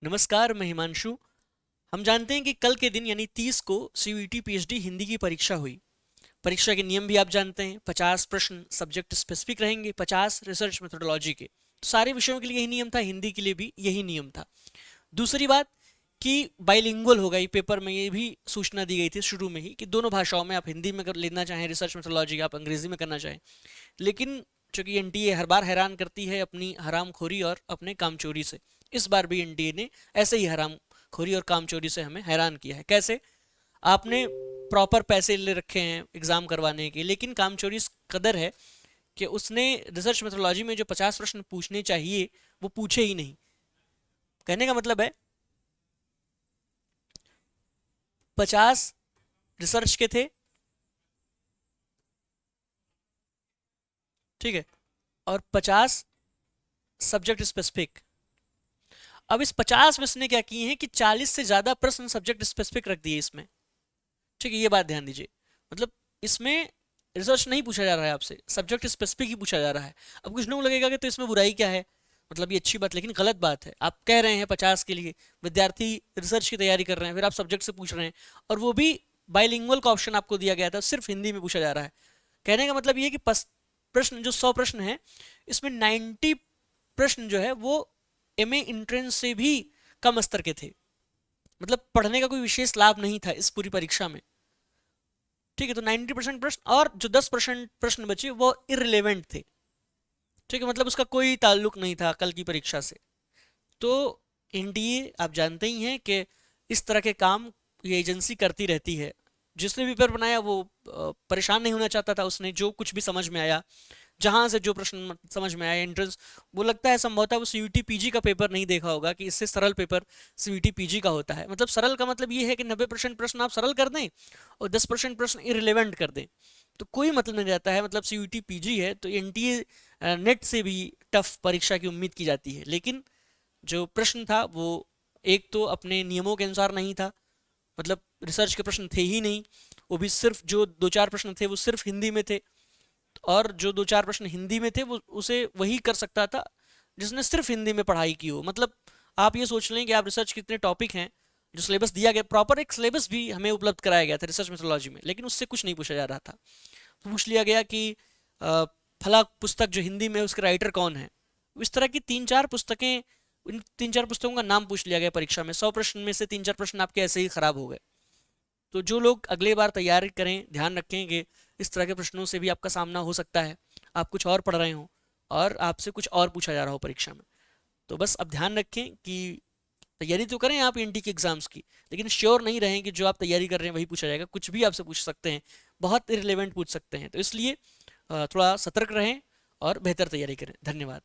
नमस्कार, मैं हिमांशु। हम जानते हैं कि कल के दिन यानी 30 को सीयूईटी पीएचडी हिंदी की परीक्षा हुई। परीक्षा के नियम भी आप जानते हैं। 50 प्रश्न सब्जेक्ट स्पेसिफिक रहेंगे, 50 रिसर्च मेथोडोलॉजी के। तो सारे विषयों के लिए यही नियम था, हिंदी के लिए भी यही नियम था। दूसरी बात कि बाइलिंगुअल होगा ये पेपर में, ये भी सूचना दी गई थी शुरू में ही कि दोनों भाषाओं में आप हिंदी में कर लेना चाहें रिसर्च मेथोडोलॉजी, आप अंग्रेजी में करना चाहें। लेकिन चूंकि एनटीए हर बार हैरान करती है अपनी हरामखोरी और अपने कामचोरी से, इस बार भी एनटीए ने ऐसे ही हरामखोरी और कामचोरी से हमें हैरान किया है। कैसे? आपने प्रॉपर पैसे ले रखे हैं एग्जाम करवाने के, लेकिन कामचोरी इस कदर है कि उसने रिसर्च मेथोडोलॉजी में जो 50 प्रश्न पूछने चाहिए वो पूछे ही नहीं। कहने का मतलब है 50 रिसर्च के थे, ठीक है, और 50 सब्जेक्ट स्पेसिफिक। अब इस 50 में इसने क्या किए हैं कि 40 से ज्यादा प्रश्न सब्जेक्ट स्पेसिफिक रख दिए इसमें। ठीक है, ये बात ध्यान दीजिए। मतलब इसमें रिसर्च नहीं पूछा जा रहा है आपसे, सब्जेक्ट स्पेसिफिक ही पूछा जा रहा है। अब कुछ लोगों को लगेगा कि तो इसमें बुराई क्या है, मतलब ये अच्छी बात, लेकिन गलत बात है। आप कह रहे हैं 50 के लिए विद्यार्थी रिसर्च की तैयारी कर रहे हैं, फिर आप सब्जेक्ट से पूछ रहे हैं, और वो भी बाइलिंगुअल का ऑप्शन आपको दिया गया था, सिर्फ हिंदी में पूछा जा रहा है। कहने का मतलब ये है कि प्रश्न जो 100 प्रश्न है, इसमें 90 प्रश्न जो है वो एमए इंट्रेंस से भी कम स्तर के थे। मतलब पढ़ने का कोई विशेष लाभ नहीं था इस पूरी परीक्षा में। ठीक है, तो 90% प्रश्न, और जो 10% प्रश्न बचे वो इररिलेवेंट थे। ठीक है, मतलब उसका कोई ताल्लुक नहीं था कल की परीक्षा से। तो एनडीए आप जानते ही हैं कि इस तरह के काम ये एजेंसी करती रहती है। जिसने भी पेपर बनाया वो परेशान नहीं होना चाहता था। उसने जो कुछ भी समझ में आया, जहां से जो प्रश्न समझ में आया एंट्रेंस, वो लगता है संभवतः वो सीयूटी पीजी का पेपर नहीं देखा होगा कि इससे सरल पेपर सीयूटी पीजी का होता है। मतलब सरल का मतलब ये है कि 90% प्रश्न आप सरल कर दें और 10% प्रश्न इरिलेवेंट कर दें, तो कोई मतलब नहीं रहता है। मतलब सीयूटी पीजी है तो एनटीए नेट से भी टफ परीक्षा की उम्मीद की जाती है। लेकिन जो प्रश्न था वो एक तो अपने नियमों के अनुसार नहीं था, मतलब रिसर्च के प्रश्न थे ही नहीं। वो भी सिर्फ जो दो चार प्रश्न थे वो सिर्फ हिंदी में थे, और जो दो चार प्रश्न हिंदी में थे वो उसे वही कर सकता था जिसने सिर्फ हिंदी में पढ़ाई की हो। मतलब आप ये सोच लें कि आप रिसर्च कितने टॉपिक हैं, जो सिलेबस दिया गया, प्रॉपर एक सिलेबस भी हमें उपलब्ध कराया गया था रिसर्च मेथोडोलॉजी में, लेकिन उससे कुछ नहीं पूछा जा रहा था। पूछ लिया गया कि फला पुस्तक जो हिंदी में है उसके राइटर कौन है। इस तरह की तीन चार पुस्तकें, इन तीन चार पुस्तकों का नाम पूछ लिया गया परीक्षा में। 100 प्रश्न में से तीन चार प्रश्न आपके ऐसे ही खराब हो गए। तो जो लोग अगले बार तैयारी करें, ध्यान रखें कि इस तरह के प्रश्नों से भी आपका सामना हो सकता है। आप कुछ और पढ़ रहे हो और आपसे कुछ और पूछा जा रहा हो परीक्षा में। तो बस अब ध्यान रखें कि तैयारी तो करें आप एनटी के एग्जाम्स की, लेकिन श्योर नहीं रहें कि जो आप तैयारी कर रहे हैं वही पूछा जाएगा। कुछ भी आपसे पूछ सकते हैं, बहुत इरेलीवेंट पूछ सकते हैं। तो इसलिए थोड़ा सतर्क रहें और बेहतर तैयारी करें। धन्यवाद।